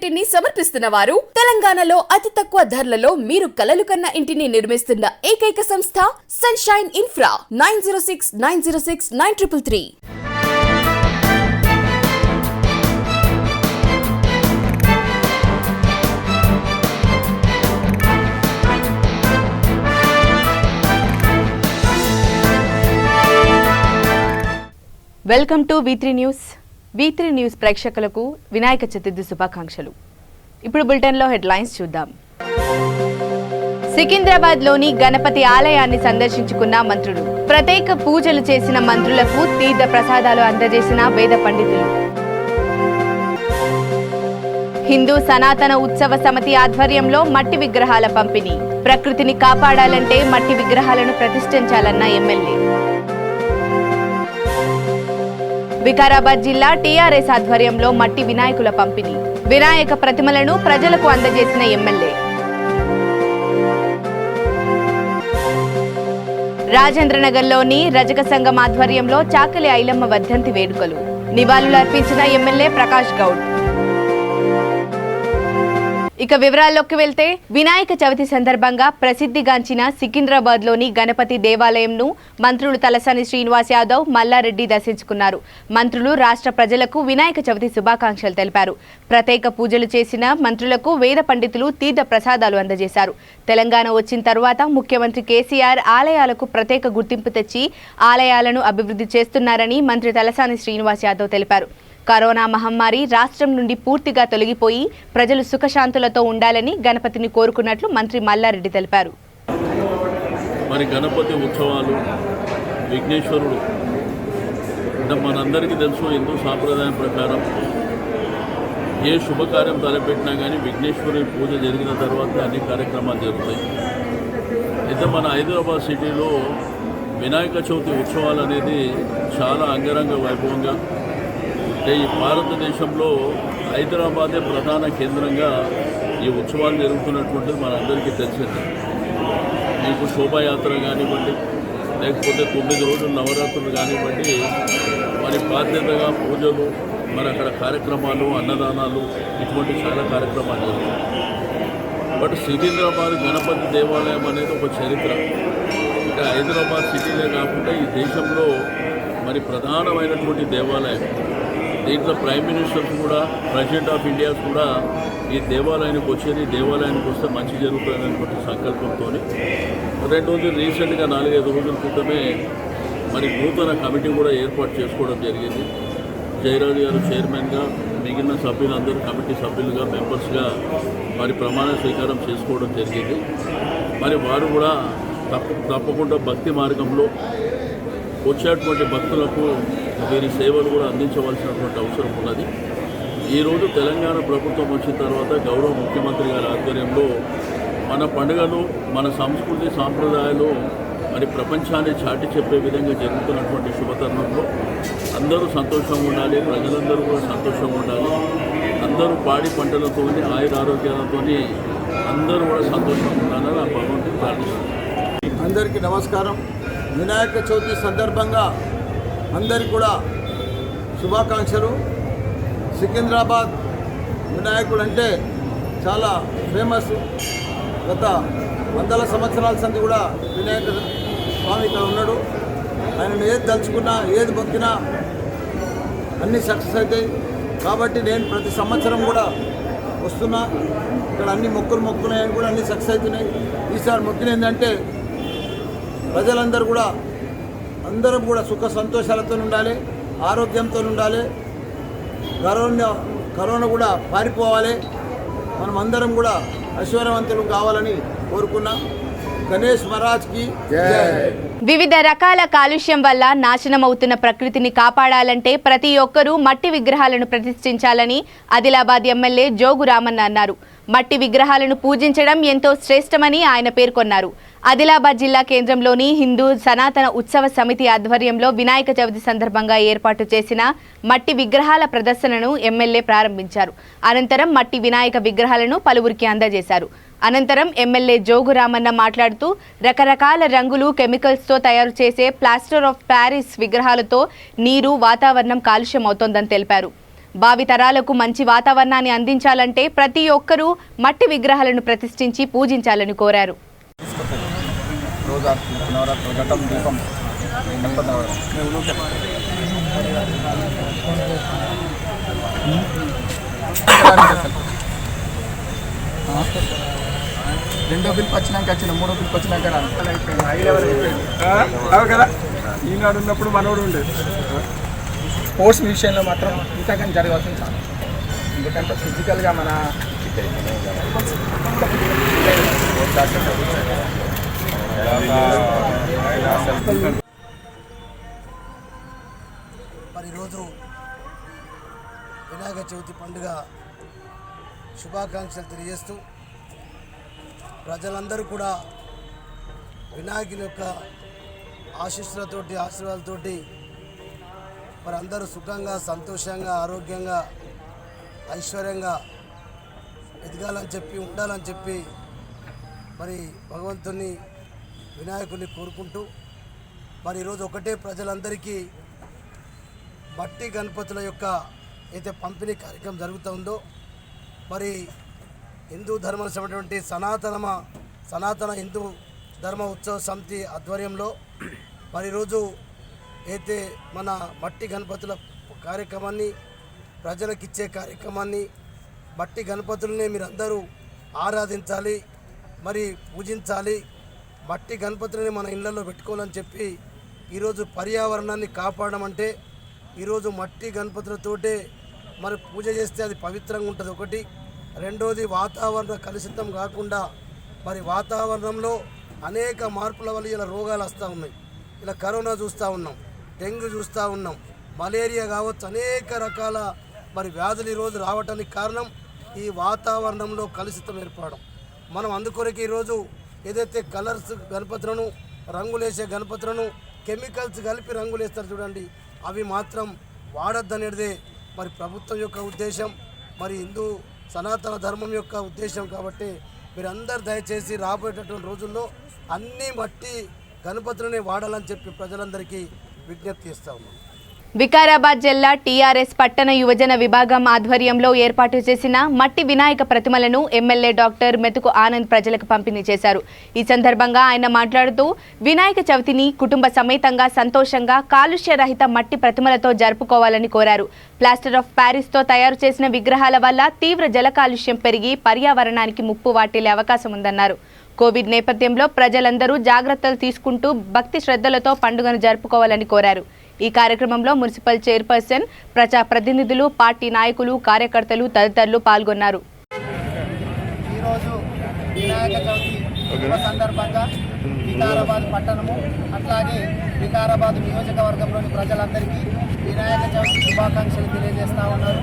ఇంటిని సమర్పిస్తున్న వారు తెలంగాణలో అతి తక్కువ ధరలలో మీరు కలలు కన్న ఇంటిని నిర్మిస్తున్న ఏకైక సంస్థ sunshine infra 9069069333. Welcome to V3 news. V3 news ప్రేక్షకులకు వినాయక చతుర్థి శుభాకాంక్షలు. ఇప్పుడు బులెటిన్లో హెడ్లైన్స్ చూద్దాం. సికింద్రాబాద్లోని గణపతి ఆలయాన్ని సందర్శించుకున్న మంత్రులు. ప్రత్యేక పూజలు చేసిన మంత్రులకు తీర్థ ప్రసాదాలు అందజేసిన వేద పండితులు. హిందూ సనాతన ఉత్సవ సమితి ఆధ్వర్యంలో మట్టి విగ్రహాల పంపిణీ. ప్రకృతిని కాపాడాలంటే మట్టి విగ్రహాలను ప్రతిష్ఠించాలన్న ఎమ్మెల్యే. వికారాబాద్ జిల్లా టీఆర్ఎస్ ఆధ్వర్యంలో మట్టి వినాయకుల పంపిణీ. వినాయక ప్రతిమలను ప్రజలకు అందజేసిన ఎమ్మెల్యే. రాజేంద్రనగర్లోని రజక సంఘం ఆధ్వర్యంలో చాకలి ఐలమ్మ వర్ధంతి వేడుకలు. నివాళులు అర్పించిన ఎమ్మెల్యే ప్రకాష్ గౌడ్. ఇక వివరాల్లోకి వెళ్తే, వినాయక చవితి సందర్భంగా ప్రసిద్ధిగాంచిన సికింద్రాబాద్లోని గణపతి దేవాలయంను మంత్రులు తలసాని శ్రీనివాస్ యాదవ్, మల్లారెడ్డి దర్శించుకున్నారు. మంత్రులు రాష్ట్ర ప్రజలకు వినాయక చవితి శుభాకాంక్షలు తెలిపారు. ప్రత్యేక పూజలు చేసిన మంత్రులకు వేద పండితులు తీర్థ ప్రసాదాలు అందజేశారు. తెలంగాణ వచ్చిన తరువాత ముఖ్యమంత్రి కేసీఆర్ ఆలయాలకు ప్రత్యేక గుర్తింపు తెచ్చి ఆలయాలను అభివృద్ధి చేస్తున్నారని మంత్రి తలసాని శ్రీనివాస్ యాదవ్ తెలిపారు. కరోనా మహమ్మారి రాష్ట్రం నుండి పూర్తిగా తొలగిపోయి ప్రజలు సుఖశాంతులతో ఉండాలని గణపతిని కోరుకున్నట్లు మంత్రి మల్లారెడ్డి తెలిపారు. మరి గణపతి ఉత్సవాలు, విఘ్నేశ్వరుడు అంటే మనందరికీ తెలుసు, హిందూ సాంప్రదాయం ప్రకారం ఏ శుభకార్యం తలపెట్టినా కానీ విఘ్నేశ్వరుని పూజ జరిగిన తర్వాత అన్ని కార్యక్రమాలు జరుగుతాయి. అయితే మన హైదరాబాద్ సిటీలో వినాయక చవితి ఉత్సవాలు అనేది చాలా అంగరంగ వైభవంగా, అంటే ఈ భారతదేశంలో హైదరాబాదే ప్రధాన కేంద్రంగా ఈ ఉత్సవాలు జరుగుతున్నటువంటిది మనందరికీ తెలిసింది. మీకు శోభాయాత్ర కానివ్వండి, లేకపోతే 9 రోజులు నవరాత్రులు కానివ్వండి, మరి బాధ్యతగా పూజలు, మరి అక్కడ కార్యక్రమాలు, అన్నదానాలు, ఇటువంటి చాలా కార్యక్రమాలు జరుగుతాయి. బట్ సికింద్రాబాద్ గణపతి దేవాలయం అనేది ఒక చరిత్ర. అంటే హైదరాబాద్ సిటీలే కాకుండా ఈ దేశంలో మరి ప్రధానమైనటువంటి దేవాలయం. దీంట్లో ప్రైమ్ మినిస్టర్స్ కూడా, ప్రెసిడెంట్ ఆఫ్ ఇండియా కూడా ఈ దేవాలయానికి వచ్చేది, దేవాలయానికి వస్తే మంచి జరుగుతుందనేటువంటి సంకల్పంతో 2 రోజులు రీసెంట్గా 4-5 రోజుల క్రితమే మరి నూతన కమిటీ కూడా ఏర్పాటు చేసుకోవడం జరిగింది. జయరాజు గారు చైర్మన్గా, మిగిలిన సభ్యులందరూ కమిటీ సభ్యులుగా, మెంబర్స్గా మరి ప్రమాణ స్వీకారం చేసుకోవడం జరిగింది. మరి వారు కూడా తప్పకుండా భక్తి మార్గంలో వచ్చేటువంటి భక్తులకు వీరి సేవలు కూడా అందించవలసినటువంటి అవసరం ఉన్నది. ఈరోజు తెలంగాణ ప్రభుత్వం వచ్చిన తర్వాత గౌరవ ముఖ్యమంత్రి గారి ఆధ్వర్యంలో మన పండుగలు, మన సంస్కృతి సాంప్రదాయాలు మరి ప్రపంచాన్ని చాటి చెప్పే విధంగా జరుగుతున్నటువంటి శుభతరుణంలో అందరూ సంతోషంగా ఉండాలి, ప్రజలందరూ కూడా సంతోషంగా ఉండాలి. అందరూ పాడి పంటలతో, ఆయురారోగ్యాలతో అందరూ కూడా సంతోషంగా ఉండాలని ఆ భగవంతుని ప్రార్థిస్తున్నాను. అందరికీ నమస్కారం. వినాయక చవితి సందర్భంగా అందరికీ కూడా శుభాకాంక్షలు. సికింద్రాబాద్ వినాయకుడు అంటే చాలా ఫేమస్. గత 100 సంవత్సరాల సంది కూడా వినాయక స్వామి ఇక్కడ ఉన్నాడు. ఆయనను ఏది తలుచుకున్నా, ఏది మొక్కినా అన్నీ సక్సెస్ అవుతాయి. కాబట్టి నేను ప్రతి సంవత్సరం కూడా వస్తున్నా. ఇక్కడ అన్ని మొక్కున్నాయని కూడా అన్నీ సక్సెస్ అవుతున్నాయి. ఈసారి మొక్కిన ఏంటంటే ప్రజలందరూ కూడా అందరం కూడా సుఖ సంతోషాలతో ఉండాలి, ఆరోగ్యంతో ఉండాలి. కరోనా కూడా పారిపోవాలి. మనం అందరం కూడా ఐశ్వర్యవంతులు కావాలని కోరుకున్నాం. గణేష్ మహారాజ్కి జై. వివిధ రకాల కాలుష్యం వల్ల నాశనమవుతున్న ప్రకృతిని కాపాడాలంటే ప్రతి ఒక్కరూ మట్టి విగ్రహాలను ప్రతిష్ఠించాలని ఆదిలాబాద్ ఎమ్మెల్యే జోగు రామన్న అన్నారు. మట్టి విగ్రహాలను పూజించడం ఎంతో శ్రేష్టమని ఆయన పేర్కొన్నారు. ఆదిలాబాద్ జిల్లా కేంద్రంలోని హిందూ సనాతన ఉత్సవ సమితి ఆధ్వర్యంలో వినాయక చవితి సందర్భంగా ఏర్పాటు చేసిన మట్టి విగ్రహాల ప్రదర్శనను ఎమ్మెల్యే ప్రారంభించారు. అనంతరం మట్టి వినాయక విగ్రహాలను పలువురికి అందజేశారు. అనంతరం ఎమ్మెల్యే జోగు రామన్న మాట్లాడుతూ రకరకాల రంగులు, కెమికల్స్తో తయారు చేసే ప్లాస్టర్ ఆఫ్ ప్యారిస్ విగ్రహాలతో నీరు, వాతావరణం కాలుష్యం అవుతోందని తెలిపారు. భావితరాలకు మంచి వాతావరణాన్ని అందించాలంటే ప్రతి ఒక్కరూ మట్టి విగ్రహాలను ప్రతిష్ఠించి పూజించాలని కోరారు. రెండో పిలుపు వచ్చినాక వచ్చిన మూడో పిలుపు వచ్చినాక కదా ఈనాడు ఉన్నప్పుడు మనోడు ఉండేది. స్పోర్ట్స్ విషయంలో మాత్రం ఇంకా కానీ జరగాల్సింది చాలా. ఎందుకంటే ఫిజికల్గా మన మరి ఈరోజు వినాయక చవితి పండుగ శుభాకాంక్షలు తెలియజేస్తూ ప్రజలందరూ కూడా వినాయకుని యొక్క ఆశీస్సులతోటి ఆశీర్వాదాలతోటి మరి అందరూ సుఖంగా సంతోషంగా ఆరోగ్యంగా ఐశ్వర్యంగా ఎదగాలని చెప్పి ఉండాలని చెప్పి మరి భగవంతుని వినాయకుడిని కోరుకుంటూ మరి ఈరోజు ఒకటే ప్రజలందరికీ మట్టి గణపతుల యొక్క అయితే పంపిణీ కార్యక్రమం జరుగుతుందో మరి హిందూ ధర్మం సంబంధించినటువంటి సనాతన హిందూ ధర్మ ఉత్సవ సమితి ఆధ్వర్యంలో మరి ఈరోజు అయితే మన మట్టి గణపతుల కార్యక్రమాన్ని ప్రజలకు ఇచ్చే కార్యక్రమాన్ని మట్టి గణపతులనే మీరందరూ ఆరాధించాలి, మరి పూజించాలి, మట్టి గణపతులని మన ఇళ్లలో పెట్టుకోవాలని చెప్పి ఈరోజు పర్యావరణాన్ని కాపాడడం అంటే ఈరోజు మట్టి గణపతులతోటే మరి పూజ చేస్తే అది పవిత్రంగా ఉంటుంది. ఒకటి, రెండోది వాతావరణ కలుషితం కాకుండా మరి వాతావరణంలో అనేక మార్పుల వల్ల ఇలా రోగాలు వస్తూ ఉన్నాయి. ఇలా కరోనా చూస్తూ ఉన్నాం, డెంగ్యూ చూస్తూ ఉన్నాం, మలేరియా కావచ్చు, అనేక రకాల మరి వ్యాధులు ఈరోజు రావడానికి కారణం ఈ వాతావరణంలో కలుషితం ఏర్పడడం. మనం అందుకొరకు ఈరోజు ఏదైతే కలర్స్ గణపతులను రంగులేసే గణపతులను కెమికల్స్ కలిపి రంగులేస్తారు చూడండి, అవి మాత్రం వాడద్దనేదే మరి ప్రభుత్వం యొక్క ఉద్దేశం, మరి హిందూ సనాతన ధర్మం యొక్క ఉద్దేశం. కాబట్టి మీరందరూ దయచేసి రాబోయేటటువంటి రోజుల్లో అన్ని మట్టి గణపతులనే వాడాలని చెప్పి ప్రజలందరికీ విజ్ఞప్తి చేస్తా ఉన్నాం. వికారాబాద్ జిల్లా టీఆర్ఎస్ పట్టణ యువజన విభాగం ఆధ్వర్యంలో ఏర్పాటు చేసిన మట్టి వినాయక ప్రతిమలను ఎమ్మెల్యే డాక్టర్ మెతుకు ఆనంద్ ప్రజలకు పంపిణీ చేశారు. ఈ సందర్భంగా ఆయన మాట్లాడుతూ వినాయక చవితిని కుటుంబ సమేతంగా సంతోషంగా కాలుష్య రహిత మట్టి ప్రతిమలతో జరుపుకోవాలని కోరారు. ప్లాస్టర్ ఆఫ్ ప్యారిస్తో తయారు చేసిన విగ్రహాల వల్ల తీవ్ర జల కాలుష్యం పెరిగి పర్యావరణానికి ముప్పు వాటిల్లే అవకాశం ఉందన్నారు. కోవిడ్ నేపథ్యంలో ప్రజలందరూ జాగ్రత్తలు తీసుకుంటూ భక్తి శ్రద్ధలతో పండుగను జరుపుకోవాలని కోరారు. ఈ కార్యక్రమంలో మున్సిపల్ చైర్పర్సన్, ప్రజా ప్రతినిధులు, పార్టీ నాయకులు, కార్యకర్తలు తదితరులు పాల్గొన్నారు. ఈరోజు వినాయక చవితి సందర్భంగా వికారాబాద్ పట్టణము అట్లాగే వికారాబాద్ నియోజకవర్గంలోని ప్రజలందరికీ వినాయక చవితి శుభాకాంక్షలు తెలియజేస్తూ ఉన్నారు.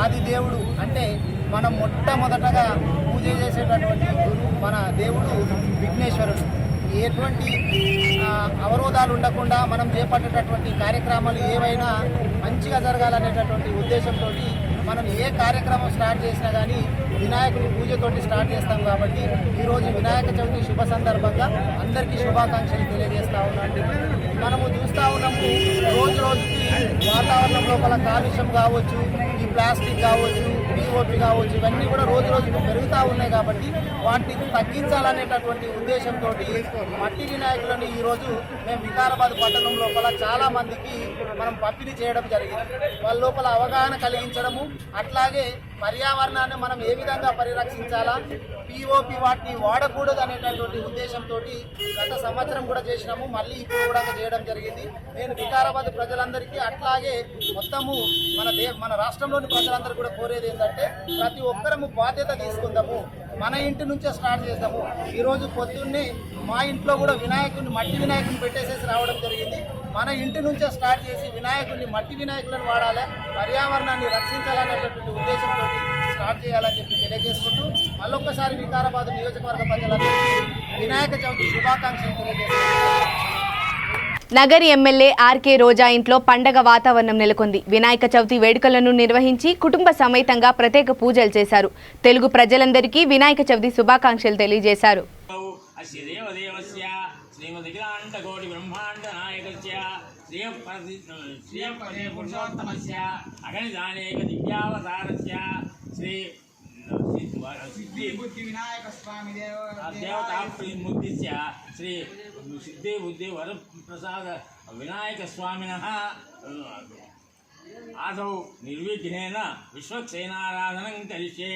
ఆది దేవుడు అంటే మనం మొట్టమొదటగా పూజ చేసేటటువంటి మన దేవుడు విఘ్నేశ్వరుడు. ఎటువంటి అవరోధాలు ఉండకుండా మనం చేపట్టేటటువంటి కార్యక్రమాలు ఏవైనా మంచిగా జరగాలనేటటువంటి ఉద్దేశంతో మనం ఏ కార్యక్రమం స్టార్ట్ చేసినా కానీ వినాయకుని పూజతోటి స్టార్ట్ చేస్తాం. కాబట్టి ఈరోజు వినాయక చవితి శుభ సందర్భంగా అందరికీ శుభాకాంక్షలు తెలియజేస్తూ ఉన్నాను. మనము చూస్తూ ఉన్నాము రోజు రోజుకి వాతావరణం లోపల కాలుష్యం కావచ్చు, ఈ ప్లాస్టిక్ కావచ్చు, POP కావచ్చు, ఇవన్నీ కూడా రోజు రోజుకు పెరుగుతూ ఉన్నాయి. కాబట్టి వాటిని తగ్గించాలనేటటువంటి ఉద్దేశంతో మట్టి వినాయకులను ఈరోజు మేము వికారాబాద్ పట్టణం లోపల చాలా మందికి మనం పంపిణీ చేయడం జరిగింది. వాళ్ళ లోపల అవగాహన కలిగించడము, అట్లాగే పర్యావరణాన్ని మనం ఏ విధంగా పరిరక్షించాలా, POP వాటిని వాడకూడదు అనేటటువంటి ఉద్దేశంతో గత సంవత్సరం కూడా చేసినాము, మళ్ళీ ఇప్పుడు కూడా చేయడం జరిగింది. నేను వికారాబాద్ ప్రజలందరికీ అట్లాగే మొత్తము మన రాష్ట్రంలోని ప్రజలందరూ కూడా కోరేది ఏంటంటే ప్రతి ఒక్కరము బాధ్యత తీసుకుందాము, మన ఇంటి నుంచే స్టార్ట్ చేద్దాము. ఈరోజు పొద్దున్నే మా ఇంట్లో కూడా మట్టి వినాయకుని పెట్టేసేసి రావడం జరిగింది. మన ఇంటి నుంచే స్టార్ట్ చేసి మట్టి వినాయకులను వాడాలి, పర్యావరణాన్ని రక్షించాలనేటటువంటి ఉద్దేశంతో స్టార్ట్ చేయాలని చెప్పి తెలియజేసుకుంటూ మళ్ళొక్కసారి వికారాబాద్ నియోజకవర్గ ప్రజలందరికీ వినాయక చవితి శుభాకాంక్షలు తెలియజేస్తున్నాను. నగరి ఎమ్మెల్యే ఆర్కే రోజా ఇంట్లో పండగ వాతావరణం నెలకొంది. వినాయక చవితి వేడుకలను నిర్వహించి కుటుంబ సమేతంగా ప్రత్యేక పూజలు చేశారు. తెలుగు ప్రజలందరికీ వినాయక చవితి శుభాకాంక్షలు తెలియజేశారు. శ్రీయపదే పురుషోత్తమస్య అగణిదానేక దివ్యావతారస్య శ్రీ సిద్ధిబుద్ధి వినాయక స్వామి దేవతా ముద్దిస్య శ్రీ సిద్ధిబుద్ధి వరప్రసాద వినాయక స్వామినః ఆదౌ నిర్విఘ్నేన విశ్వక్సేనారాధనం కరిష్యే.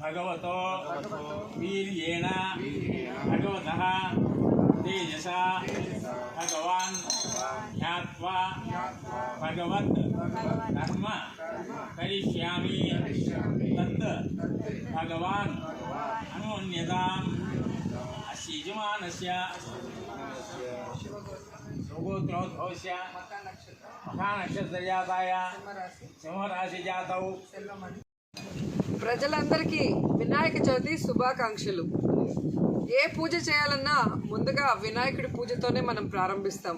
భగవతో వీర్యేణ భగవతః తేజసా భగవాన్ జ్ఞాత్వా భగవత్ కర్మ కరిష్యామి తత్ భగవాన్ అనున్యతాం అస్య యజమానస్య సుగోత్రోద్భవస్య మఖానక్షత్రజాతాయ సింహరాశి జాతౌ. ప్రజలందరికీ వినాయక చవితి శుభాకాంక్షలు. ఏ పూజ చేయాలన్నా ముందుగా వినాయకుడి పూజతోనే మనం ప్రారంభిస్తాం.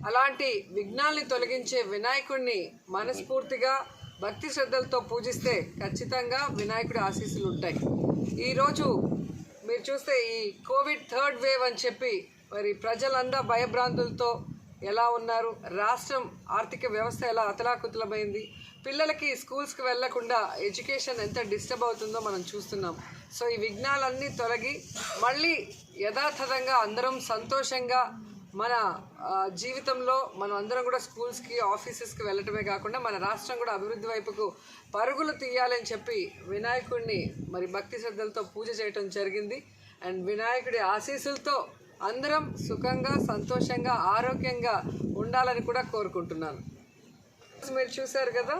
అలాంటి విఘ్నాల్ని తొలగించే వినాయకుడిని మనస్ఫూర్తిగా భక్తి శ్రద్ధలతో పూజిస్తే ఖచ్చితంగా వినాయకుడి ఆశీస్సులు ఉంటాయి. ఈరోజు మీరు చూస్తే ఈ కోవిడ్ 3rd వేవ్ అని చెప్పి మరి ప్రజలందరూ భయభ్రాంతులతో ఎలా ఉన్నారు, రాష్ట్రం ఆర్థిక వ్యవస్థ ఎలా అతలాకుతలమైంది, పిల్లలకి స్కూల్స్కి వెళ్లకుండా ఎడ్యుకేషన్ ఎంత డిస్టర్బ్ అవుతుందో మనం చూస్తున్నాం. సో ఈ విఘ్నాలన్నీ తొలగి మళ్ళీ యథాతథంగా అందరం సంతోషంగా మన జీవితంలో మనం అందరం కూడా స్కూల్స్కి ఆఫీసెస్కి వెళ్ళటమే కాకుండా మన రాష్ట్రం కూడా అభివృద్ధి వైపుకు పరుగులు తీయాలని చెప్పి వినాయకుడిని మరి భక్తి శ్రద్ధలతో పూజ చేయటం జరిగింది. అండ్ వినాయకుడి ఆశీస్సులతో అందరం సుఖంగా సంతోషంగా ఆరోగ్యంగా ఉండాలని కూడా కోరుకుంటున్నాను. మీరు చూశారు కదా,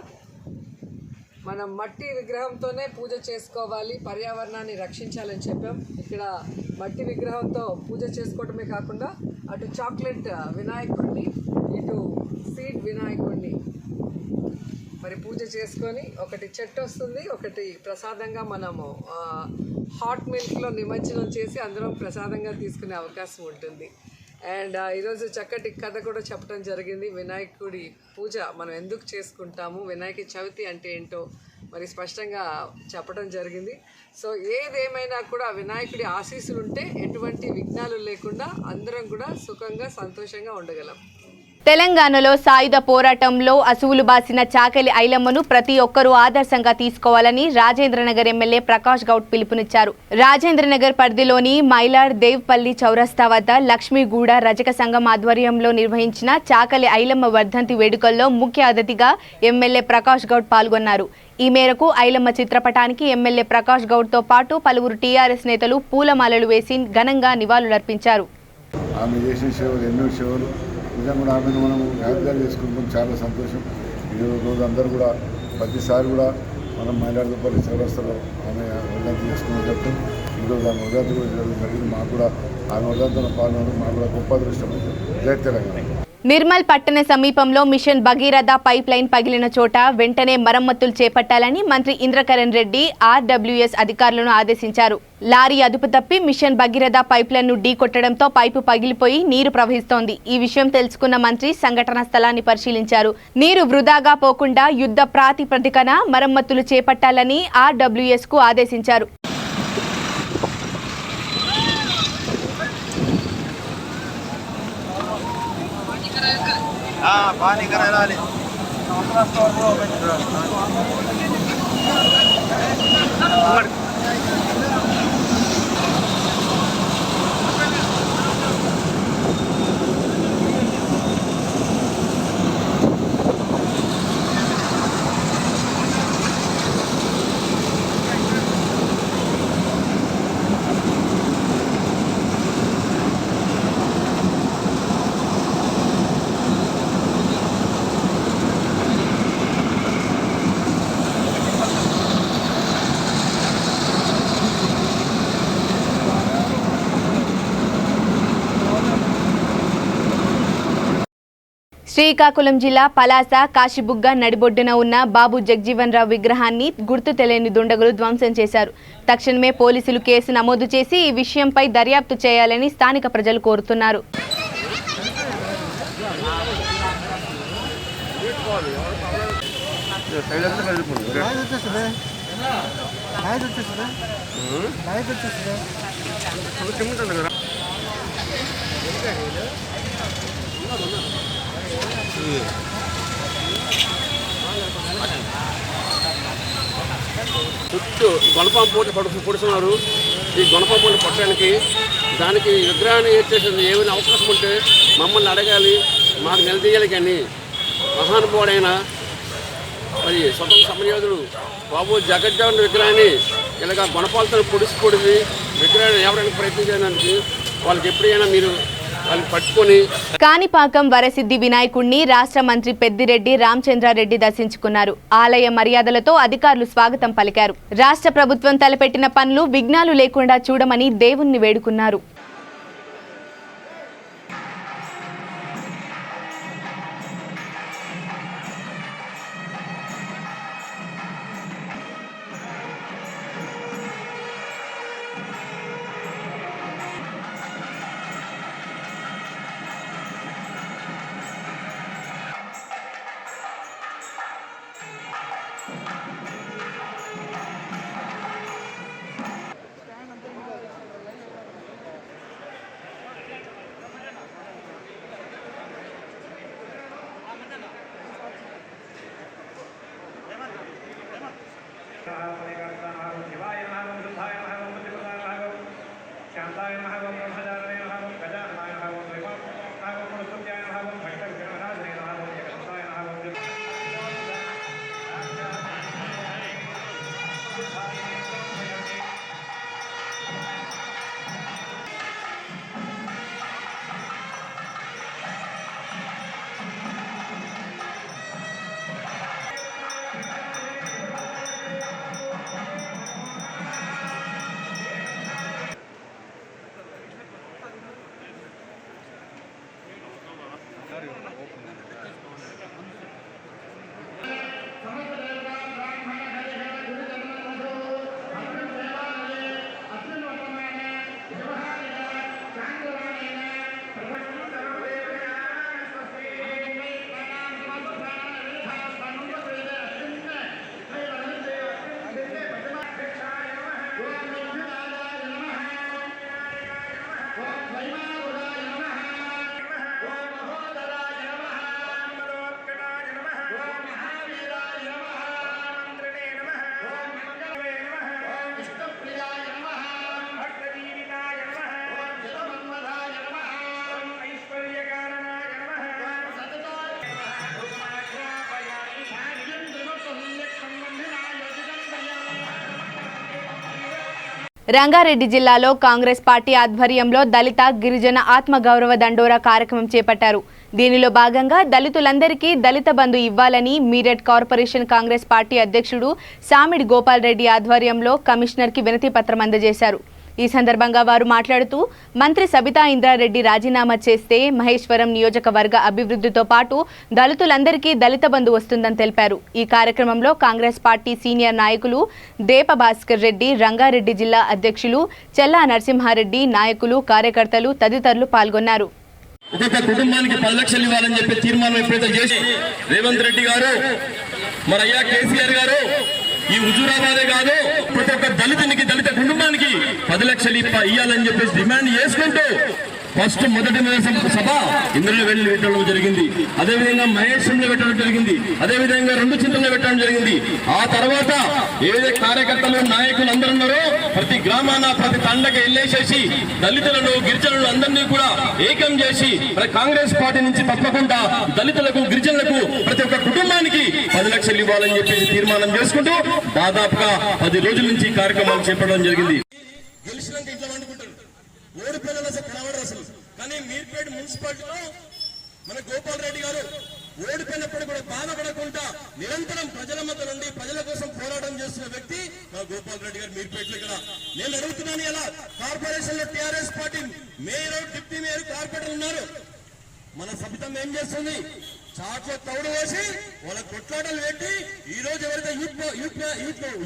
మనం మట్టి విగ్రహంతోనే పూజ చేసుకోవాలి, పర్యావరణాన్ని రక్షించాలని చెప్పాం. ఇక్కడ మట్టి విగ్రహంతో పూజ చేసుకోవటమే కాకుండా అటు చాక్లెట్ వినాయకుడిని ఇటు సీడ్ వినాయకుడిని మరి పూజ చేసుకొని ఒకటి చెట్టు వస్తుంది, ఒకటి ప్రసాదంగా మనము హాట్ మిల్క్లో నిమజ్జనం చేసి అందరం ప్రసాదంగా తీసుకునే అవకాశం ఉంటుంది. అండ్ ఈరోజు చక్కటి కథ కూడా చెప్పడం జరిగింది. వినాయకుడి పూజ మనం ఎందుకు చేసుకుంటాము, వినాయక చవితి అంటే ఏంటో మరి స్పష్టంగా చెప్పడం జరిగింది. సో ఏదేమైనా కూడా వినాయకుడి ఆశీస్సులు ఉంటే ఎటువంటి విఘ్నాలు లేకుండా అందరం కూడా సుఖంగా సంతోషంగా ఉండగలం. తెలంగాణలో సాయుధ పోరాటంలో అసువులు బాసిన చాకలి ఐలమ్మను ప్రతి ఒక్కరూ ఆదర్శంగా తీసుకోవాలని రాజేంద్రనగర్ ఎమ్మెల్యే ప్రకాష్ గౌడ్ పిలుపునిచ్చారు. రాజేంద్రనగర్ పరిధిలోని మైలాడ్ దేవ్పల్లి చౌరస్తా వద్ద లక్ష్మీగూడ రజక సంఘం ఆధ్వర్యంలో నిర్వహించిన చాకలి ఐలమ్మ వర్ధంతి వేడుకల్లో ముఖ్య అతిథిగా ఎమ్మెల్యే ప్రకాష్ గౌడ్ పాల్గొన్నారు. ఈ మేరకు ఐలమ్మ చిత్రపటానికి ఎమ్మెల్యే ప్రకాష్ గౌడ్తో పాటు పలువురు టీఆర్ఎస్ నేతలు పూలమాలలు వేసి ఘనంగా నివాళులర్పించారు. నిజంగా కూడా ఆమెను మనం యాదగారు చేసుకుంటాం, చాలా సంతోషం. ఈరోజు అందరూ కూడా ప్రతిసారి కూడా మనం మైలాడుపల్లి చౌరస్తాలో ఆమె వర్ధంతి చేసుకుని చెప్తాం. ఈరోజు ఆమె వర్ధంతి కూడా జరిగింది. మాకు కూడా ఆమె వర్ధంతిలో పాల్గొనడం మాకు కూడా గొప్ప అదృష్టం. జై తెలంగాణ. నిర్మల్ పట్టణ సమీపంలో మిషన్ భగీరథ పైప్ లైన్ పగిలిన చోట వెంటనే మరమ్మతులు చేపట్టాలని మంత్రి ఇంద్రకరణ్ రెడ్డి ఆర్డబ్ల్యూఎస్ అధికారులను ఆదేశించారు. లారీ అదుపు తప్పి మిషన్ భగీరథ పైప్లైన్ను ఢీకొట్టడంతో పైపు పగిలిపోయి నీరు ప్రవహిస్తోంది. ఈ విషయం తెలుసుకున్న మంత్రి సంఘటనా స్థలాన్ని పరిశీలించారు. నీరు వృధాగా పోకుండా యుద్ధ ప్రాతిపదికన మరమ్మతులు చేపట్టాలని ఆర్డబ్ల్యూఎస్ కు ఆదేశించారు. पानी करा ले శ్రీకాకుళం జిల్లా పలాస కాశీబుగ్గ నడిబొడ్డున ఉన్న బాబు జగ్జీవన్ రావు విగ్రహాన్ని గుర్తు తెలియని దుండగులు ధ్వంసం చేశారు. తక్షణమే పోలీసులు కేసు నమోదు చేసి ఈ విషయంపై దర్యాప్తు చేయాలని స్థానిక ప్రజలు కోరుతున్నారు. చుట్టూ గొనపాం పోటీ పొడుస్తున్నారు. ఈ గొనపాం పోటీ పట్టడానికి దానికి విగ్రహాన్ని ఏర్చేసింది ఏమైనా అవకాశం ఉంటే మమ్మల్ని అడగాలి, మాకు నిలదీయాలి. కానీ మహానుభావుడైన మరి స్వతంత్ర సమరయోధుడు బాబు జగజ్జీవన్ విగ్రహాన్ని ఇలాగ గొనపాలతో పొడిసి విగ్రహాన్ని ఎవరైనా ప్రయత్నించడానికి వాళ్ళకి ఎప్పుడైనా మీరు వాళ్ళని పట్టుకొని. కాణిపాకం వరసిద్ధి వినాయకుడిని రాష్ట్ర మంత్రి పెద్దిరెడ్డి రామచంద్రారెడ్డి దర్శించుకున్నారు. ఆలయ మర్యాదలతో అధికారులు స్వాగతం పలికారు. రాష్ట్ర ప్రభుత్వం తలపెట్టిన పనులు విఘ్నాలు లేకుండా చూడమని దేవుణ్ణి వేడుకున్నారు. రంగారెడ్డి జిల్లాలో కాంగ్రెస్ పార్టీ ఆధ్వర్యంలో దళిత గిరిజన ఆత్మగౌరవ దండోరా కార్యక్రమం చేపట్టారు. దీనిలో భాగంగా దళితులందరికీ దళిత బంధు ఇవ్వాలని మీరట్ కార్పొరేషన్ కాంగ్రెస్ పార్టీ అధ్యక్షుడు సామిడి గోపాల్ రెడ్డి ఆధ్వర్యంలో కమిషనర్కి వినతి పత్రం అందజేశారు. ఈ సందర్భంగా వారు మాట్లాడుతూ మంత్రి సబితా ఇంద్రారెడ్డి రాజీనామా చేస్తే మహేశ్వరం నియోజకవర్గ అభివృద్ధితో పాటు దళితులందరికీ దళిత బంధు వస్తుందని తెలిపారు. ఈ కార్యక్రమంలో కాంగ్రెస్ పార్టీ సీనియర్ నాయకులు దేప భాస్కర్ రెడ్డి, రంగారెడ్డి జిల్లా అధ్యక్షులు చెల్లా నరసింహారెడ్డి, నాయకులు, కార్యకర్తలు తదితరులు పాల్గొన్నారు. ఒక్కొక్క కుటుంబానికి 10 లక్షలు ఇవ్వాలని చెప్పి తీర్మానం ఎప్పుడైతే చేసి రేవంత్ రెడ్డి గారు, మరి అయ్యా కేసీఆర్ గారు ఈ హుజూరాబాదే కాదు ప్రతి ఒక్క దళితునికి, దళిత కుటుంబానికి 10 లక్షలు ఇవ్వాలని చెప్పేసి డిమాండ్ చేసుకుంటూ ఫస్ట్ మొదటి సభ ఇందులో వెళ్ళి పెట్టడం జరిగింది. అదేవిధంగా మహేశ్వరంలో పెట్టడం జరిగింది. అదేవిధంగా 2 చింతల్లో పెట్టడం జరిగింది. ఆ తర్వాత ఏదైతే కార్యకర్తలు, నాయకులు అందరూ ఉన్నారో ప్రతి గ్రామాన, ప్రతి తండకి వెళ్ళేసేసి దళితులను, గిరిజనులను అందరినీ కూడా ఏకం చేసి మరి కాంగ్రెస్ పార్టీ నుంచి తప్పకుండా దళితులకు, గిరిజనులకు ప్రతి ఒక్క కుటుంబానికి 10 లక్షలు ఇవ్వాలని చెప్పేసి తీర్మానం చేసుకుంటూ దాదాపుగా 10 రోజుల నుంచి కార్యక్రమాలు చేపట్టడం జరిగింది. గెలిచినాక ఇట్లా వండుకుంటారు, ఓడిపోయిన కనబడరు అసలు. కానీ మీర్పేట మున్సిపాలిటీలో మన గోపాల్ రెడ్డి గారు ఓడిపోయినప్పుడు కూడా బాధపడకుండా నిరంతరం ప్రజల మధ్య నుండి ప్రజల కోసం పోరాటం చేస్తున్న వ్యక్తి మా గోపాల్ రెడ్డి గారు మీర్పేటలో. ఇక్కడ నేను అడుగుతున్నాను, ఎలా కార్పొరేషన్ లో TRS party mayor, deputy mayor, corporator ఉన్నారు. మన సబితం ఏం చేస్తుంది? చాట్లో తౌడు వేసి వాళ్ళ కొట్లాటలు పెట్టి ఈ రోజు ఎవరైతే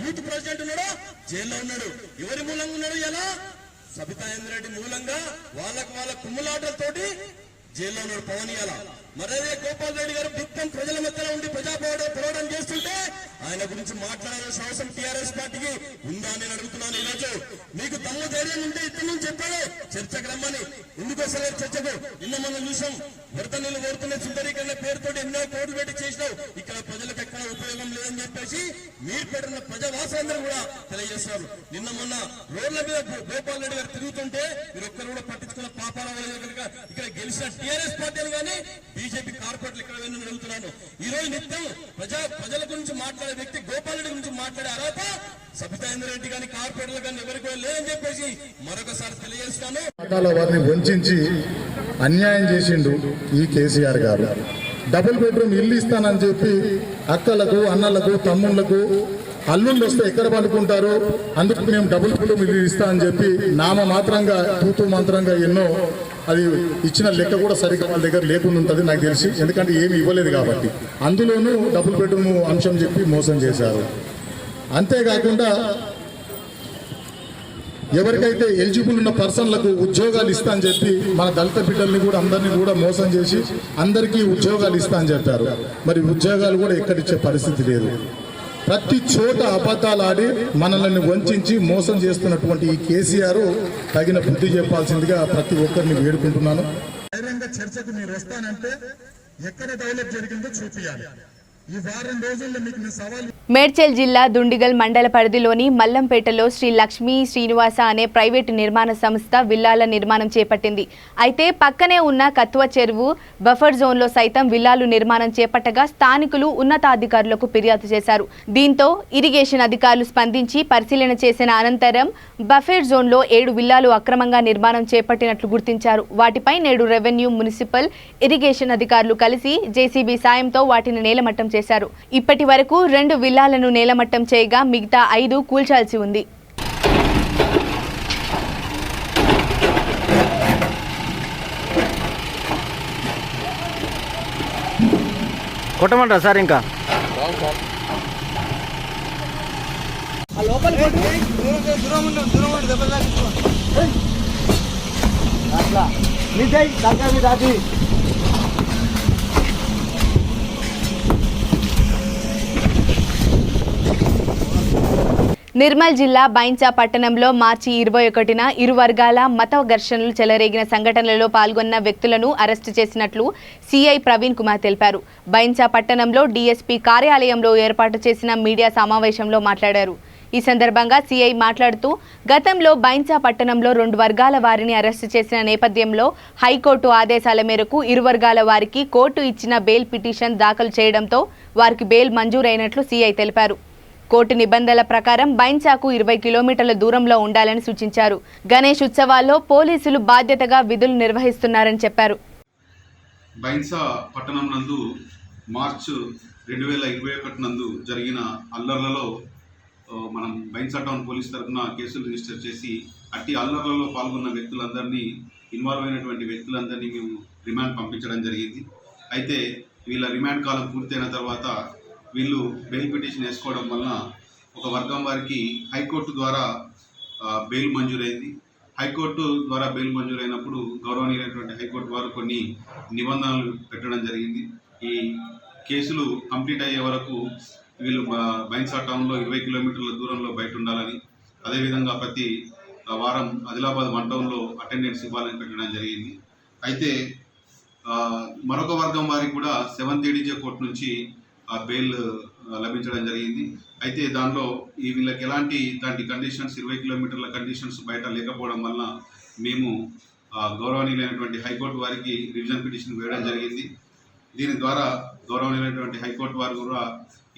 యూత్ ప్రెసిడెంట్ ఉన్నాడో జైల్లో ఉన్నాడు. ఎవరి మూలంగా ఉన్నాడు? ఎలా సబితా ఇంద్రారెడ్డి మూలంగా వాళ్ళ కుమ్ములాటలతోటి జైల్లో ఉన్నాడు పవన్ ఇయాల. మరే గోపాల్ రెడ్డి గారు నిత్యం ప్రజల మధ్యలో ఉండి పోరాటం చేస్తుంటే ఆయన గురించి మాట్లాడాల్సిన అవసరం టీఆర్ఎస్ పార్టీకి ఉందా అని నేను అడుగుతున్నాను. ఈరోజు మీకు తమ్ము ధైర్యం ఉంటే ఇతను నుంచి చెప్పాడు చర్చకు రమ్మని. ఎందుకు వస్తలేదు చర్చకు? నిన్న మనం చూసాం, వరద నీళ్ళు కోరుతున్న సుందరీకరణ పేరుతో ఎన్నో కోట్లు పెట్టి చేసినావు, ఇక్కడ ప్రజలకు ఎక్కడ ఉపయోగం లేదని చెప్పేసి మీరు పెట్టిన ప్రజావాసులందరూ కూడా తెలియజేస్తున్నారు. నిన్న మొన్న రోడ్ల మీద గోపాల్ రెడ్డి గారు తిరుగుతుంటే మీరు ఒక్కరు కూడా పట్టించుకున్న పాపాల కనుక ఇక్కడ గెలిచిన టీఆర్ఎస్ పార్టీలు కానీ బీజేపీ కార్పొరేట్లు ఇక్కడ వెళ్ళి అడుగుతున్నాను. ఈ రోజు నిత్యం ప్రజల గురించి మాట్లాడే వ్యక్తి గోపాల్ రెడ్డి గురించి మాట్లాడే అర్హత సబితాయింద్ర రెడ్డి కానీ కార్పొరేట్లు కానీ ఎవరికి లేదని చెప్పేసి మరొకసారి తెలియజేస్తాను. వారిని వంచి అన్యాయం చేసిండు ఈ కేసీఆర్ గారు. డబుల్ బెడ్రూమ్ ఇల్లు ఇస్తానని చెప్పి అక్కలకు, అన్నలకు, తమ్ముళ్లకు అల్లుళ్ళు వస్తే ఎక్కడ పండుకుంటారు, అందుకు మేము డబుల్ బెడ్రూమ్ ఇల్లు ఇస్తా అని చెప్పి నామమాత్రంగా తూతూ మంత్రంగా ఎన్నో అది ఇచ్చిన లెక్క కూడా సరిగ్గా వాళ్ళ దగ్గర లేకుండా ఉంటుంది నాకు తెలిసి, ఎందుకంటే ఏమి ఇవ్వలేదు కాబట్టి. అందులోనూ డబుల్ బెడ్రూమ్ అంశం చెప్పి మోసం చేశారు. అంతేకాకుండా ఎవరికైతే ఎలిజిబుల్ ఉన్న పర్సన్లకు ఉద్యోగాలు ఇస్తా అని చెప్పి మన దళిత బిడ్డల్ని కూడా అందరినీ కూడా మోసం చేసి అందరికీ ఉద్యోగాలు ఇస్తా అని చెప్పారు. మరి ఉద్యోగాలు కూడా ఎక్కడిచ్చే పరిస్థితి లేదు. ప్రతి చోట అబద్ధాలు ఆడి మనల్ని వంచి మోసం చేస్తున్నటువంటి ఈ కేసీఆర్ తగిన బుద్ధి చెప్పాల్సిందిగా ప్రతి ఒక్కరిని వేడుకుంటున్నాను. ధైర్యంగా చర్చకు మీరు వస్తానంటే ఎక్కడ డెవలప్ జరిగిందో చూపించాలి. ఈ వారం రోజుల్లో మీకు మీ సవాల్. మేడ్చల్ జిల్లా దుండిగల్ మండల పరిధిలోని మల్లంపేటలో శ్రీ లక్ష్మీ శ్రీనివాస అనే ప్రైవేటు నిర్మాణ సంస్థ విల్లాల నిర్మాణం చేపట్టింది. అయితే పక్కనే ఉన్న కత్వ చెరువు బఫర్ జోన్లో సైతం విల్లాలు నిర్మాణం చేపట్టగా స్థానికులు ఉన్నతాధికారులకు ఫిర్యాదు చేశారు. దీంతో ఇరిగేషన్ అధికారులు స్పందించి పరిశీలన చేసిన అనంతరం బఫర్ జోన్లో 7 విల్లాలు అక్రమంగా నిర్మాణం చేపట్టినట్లు గుర్తించారు. వాటిపై నేడు రెవెన్యూ, మున్సిపల్, ఇరిగేషన్ అధికారులు కలిసి జేసీబీ సాయంతో వాటిని నేలమట్టం చేశారు. ఇప్పటి వరకు 2 విల్లాలను నేలమట్టం చేయగా మిగతా 5 కూల్చాల్సి ఉంది. కొట్టమంటారా సార్? ఇంకా నిర్మల్ జిల్లా బైంసా పట్టణంలో మార్చి 21న ఇరు వర్గాల మత ఘర్షణలు చెలరేగిన సంఘటనలలో పాల్గొన్న వ్యక్తులను అరెస్టు చేసినట్లు సీఐ ప్రవీణ్ కుమార్ తెలిపారు. బైంసా పట్టణంలో డీఎస్పీ కార్యాలయంలో ఏర్పాటు చేసిన మీడియా సమావేశంలో మాట్లాడారు. ఈ సందర్భంగా సీఐ మాట్లాడుతూ గతంలో బైంసా పట్టణంలో 2 వర్గాల వారిని అరెస్టు చేసిన నేపథ్యంలో హైకోర్టు ఆదేశాల మేరకు ఇరు వర్గాల వారికి కోర్టు ఇచ్చిన బెయిల్ పిటిషన్ దాఖలు చేయడంతో వారికి బెయిల్ మంజూరైనట్లు సీఐ తెలిపారు. కోర్టు నిబంధనల ప్రకారం బైంసాకు 20 కిలోమీటర్ల దూరంలో ఉండాలని సూచించారు. గణేష్ ఉత్సవాల్లో పోలీసులు బాధ్యతగా విధులు నిర్వహిస్తున్నారని చెప్పారు. బైంసా పట్టణం నందు మార్చ్ 2021 నందు జరిగిన అల్లర్లలో మనం బైంసా టౌన్ పోలీస్ తరఫున కేసులు రిజిస్టర్ చేసి అట్టి అల్లర్లలో పాల్గొన్న వ్యక్తులందరినీ, ఇన్వాల్వ్ అయినటువంటి వ్యక్తులందరినీ మేము రిమాండ్ పంపించడం జరిగింది. అయితే వీళ్ళ రిమాండ్ కాలం పూర్తయిన తర్వాత వీళ్ళు బెయిల్ పిటిషన్ వేసుకోవడం వలన ఒక వర్గం వారికి హైకోర్టు ద్వారా బెయిల్ మంజూరైంది. హైకోర్టు ద్వారా బెయిల్ మంజూరైనప్పుడు గౌరవనీయులైనటువంటి హైకోర్టు వారు కొన్ని నిబంధనలు పెట్టడం జరిగింది. ఈ కేసులు కంప్లీట్ అయ్యే వరకు వీళ్ళు బైంసా టౌన్లో 20 కిలోమీటర్ల దూరంలో బయట ఉండాలని, అదేవిధంగా ప్రతి వారం ఆదిలాబాద్ వన్ టౌన్లో అటెండెన్స్ ఇవ్వాలని పెట్టడం జరిగింది. అయితే మరొక వర్గం వారికి కూడా 7th ADJ కోర్టు నుంచి బెయిల్ లభించడం జరిగింది. అయితే దానిలో వీళ్ళకి ఎలాంటి కండిషన్స్ 20 కిలోమీటర్ల కండిషన్స్ బయట లేకపోవడం వలన మేము గౌరవనీయులైనటువంటి హైకోర్టు వారికి రివిజన్ పిటిషన్ వేయడం జరిగింది. దీని ద్వారా గౌరవనీయులైనటువంటి హైకోర్టు వారు కూడా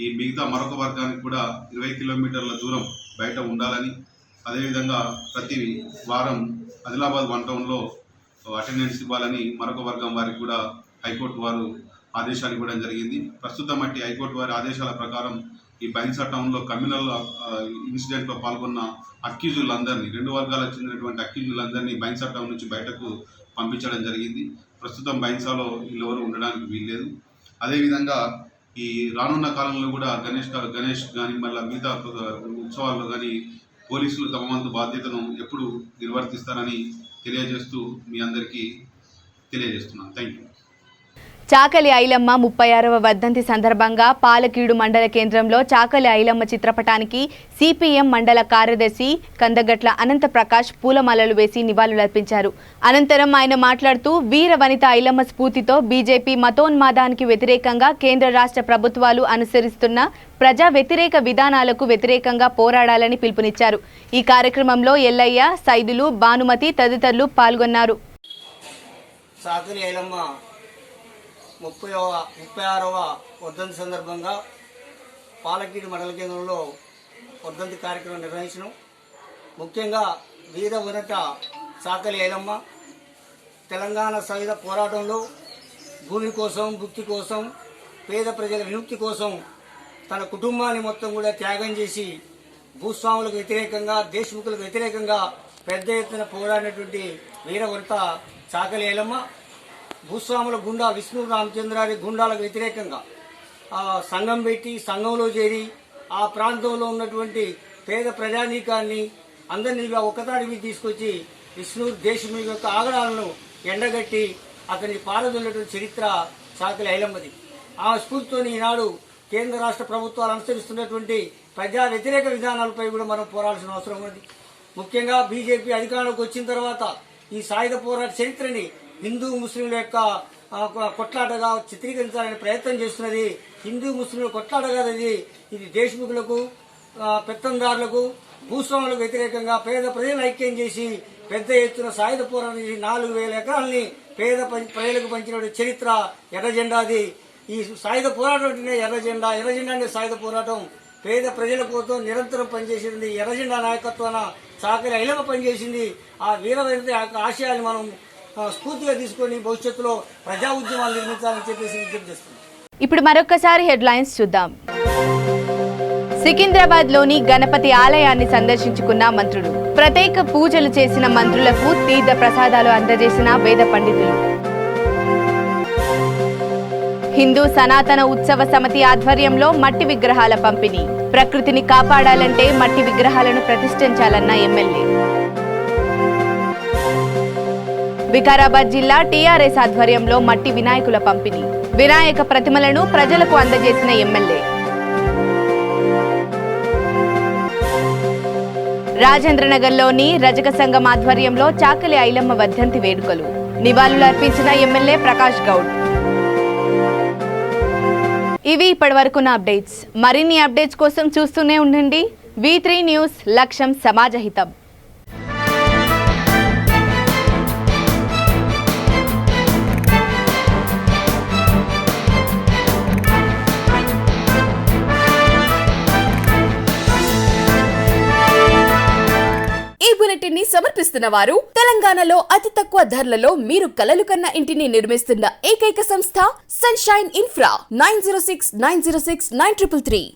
ఈ మిగతా మరొక వర్గానికి కూడా 20 కిలోమీటర్ల దూరం బయట ఉండాలని, అదేవిధంగా ప్రతి వారం ఆదిలాబాద్ వన్ టౌన్లో అటెండెన్స్ ఇవ్వాలని మరొక వర్గం వారికి కూడా హైకోర్టు వారు ఆదేశాలు ఇవ్వడం జరిగింది. ప్రస్తుతం అట్టి హైకోర్టు వారి ఆదేశాల ప్రకారం ఈ బైంసా టౌన్లో కమ్యూనల్ ఇన్సిడెంట్లో పాల్గొన్న అక్యూజులందరినీ, 2 వర్గాలకు చెందినటువంటి అక్యూజులందరినీ బైంసా టౌన్ నుంచి బయటకు పంపించడం జరిగింది. ప్రస్తుతం బైంసాలో వీళ్ళెవరు ఉండడానికి వీల్లేదు. అదేవిధంగా ఈ రానున్న కాలంలో కూడా గణేష్ కానీ మళ్ళీ మిగతా ఉత్సవాల్లో కానీ పోలీసులు తమ వంతు బాధ్యతను ఎప్పుడు నిర్వర్తిస్తారని తెలియజేస్తూ మీ అందరికీ తెలియజేస్తున్నాను. Thank you. చాకలి ఐలమ్మ 36వ వర్ధంతి సందర్భంగా పాలకీడు మండల కేంద్రంలో చాకలి ఐలమ్మ చిత్రపటానికి సిపిఎం మండల కార్యదర్శి కందగట్ల అనంత ప్రకాష్ పూలమాలలు వేసి నివాళులర్పించారు. అనంతరం ఆయన మాట్లాడుతూ వీర వనిత ఐలమ్మ స్ఫూర్తితో బీజేపీ మతోన్మాదానికి వ్యతిరేకంగా కేంద్ర రాష్ట్ర ప్రభుత్వాలు అనుసరిస్తున్న ప్రజా వ్యతిరేక విధానాలకు వ్యతిరేకంగా పోరాడాలని పిలుపునిచ్చారు. ఈ కార్యక్రమంలో ఎల్లయ్య, సైదులు, భానుమతి తదితరులు పాల్గొన్నారు. 36వ వర్ధంతి సందర్భంగా పాలకీడు మండల కేంద్రంలో వర్ధంతి కార్యక్రమం నిర్వహించడం. ముఖ్యంగా వీర వనిత చాకలి ఐలమ్మ తెలంగాణ సాయుధ పోరాటంలో భూమి కోసం, భుక్తి కోసం, పేద ప్రజల విముక్తి కోసం తన కుటుంబాన్ని మొత్తం కూడా త్యాగం చేసి భూస్వాములకు వ్యతిరేకంగా, దేశముఖులకు వ్యతిరేకంగా పెద్ద ఎత్తున పోరాడినటువంటి వీర వనిత చాకలి ఐలమ్మ భూస్వాముల గుండా విష్ణు రామచంద్రారి గుండాలకు వ్యతిరేకంగా సంఘం పెట్టి సంఘంలో చేరి ఆ ప్రాంతంలో ఉన్నటువంటి పేద ప్రజానీకాన్ని అందరినీ ఒకతాడి మీద తీసుకొచ్చి విష్ణు దేశం యొక్క ఆగడాలను ఎండగట్టి అతన్ని పారదొలినటువంటి చరిత్ర చాకలి ఐలమ్మది. ఆ స్ఫూర్తితో ఈనాడు కేంద్ర రాష్ట్ర ప్రభుత్వాలు అనుసరిస్తున్నటువంటి ప్రజా వ్యతిరేక విధానాలపై కూడా మనం పోరాడాల్సిన అవసరం ఉంది. ముఖ్యంగా బీజేపీ అధికారంలోకి వచ్చిన తర్వాత ఈ సాయుధ పోరాట చరిత్రని హిందూ ముస్లింల యొక్క కొట్లాటగా చిత్రీకరించాలని ప్రయత్నం చేస్తున్నది. హిందూ ముస్లింల కొట్లాట కాదు ఇది దేశముఖులకు, పెత్తందారులకు, భూస్వాములకు వ్యతిరేకంగా పేద ప్రజలను ఐక్యం చేసి పెద్ద ఎత్తున సాయుధ పోరాటం 4,000 ఎకరాలని పేద ప్రజలకు పంచిన చరిత్ర ఎర్ర జెండాది. ఈ సాయుధ పోరాటం అంటేనే ఎర్ర జెండా అనే సాయుధ పోరాటం పేద ప్రజల కోసం నిరంతరం పనిచేసింది. ఎర్ర జెండా నాయకత్వాన చాకలి ఐలమ్మ పనిచేసింది. ఆ వీరవనిత ఆశయాన్ని మనం స్ఫూర్తిగా తీసుకొని భవిష్యత్తులో ప్రజా ఉద్యమాలు నిర్మించాలని చెప్పేసి విజ్ఞప్తి చేస్తున్నాం. ఇప్పుడు మరొకసారి హెడ్లైన్స్ చూద్దాం. సికింద్రాబాద్లోని గణపతి ఆలయాన్ని సందర్శించుకున్న మంత్రులు. ప్రత్యేక పూజలు చేసిన మంత్రులకు తీర్థ ప్రసాదాలు అందజేసిన వేద పండితులు. హిందూ సనాతన ఉత్సవ సమితి ఆధ్వర్యంలో మట్టి విగ్రహాల పంపిణీ. ప్రకృతిని కాపాడాలంటే మట్టి విగ్రహాలను ప్రతిష్ఠించాలన్న ఎమ్మెల్యే. వికారాబాద్ జిల్లా టీఆర్ఎస్ ఆధ్వర్యంలో మట్టి వినాయకుల పంపిణీ. వినాయక ప్రతిమలను ప్రజలకు అందజేసిన ఎమ్మెల్యే. రాజేంద్రనగర్లోని రజక సంఘం ఆధ్వర్యంలో చాకలి ఐలమ్మ వర్ధంతి వేడుకలు. నివాళులర్పించిన ఎమ్మెల్యే ప్రకాష్ గౌడ్. ఇవి ఇప్పటివరకున్న అప్డేట్స్. మరిన్ని అప్డేట్స్ కోసం చూస్తూనే ఉండండి V3 న్యూస్. లక్ష్యం సమాజహితం. ఈ బులెటిన్ ని సమర్పిస్తున్న వారు తెలంగాణలో అతి తక్కువ ధరలలో మీరు కలలు కన్న ఇంటిని నిర్మిస్తున్న ఏకైక సంస్థ సన్షైన్ ఇన్ఫ్రా 9069069333.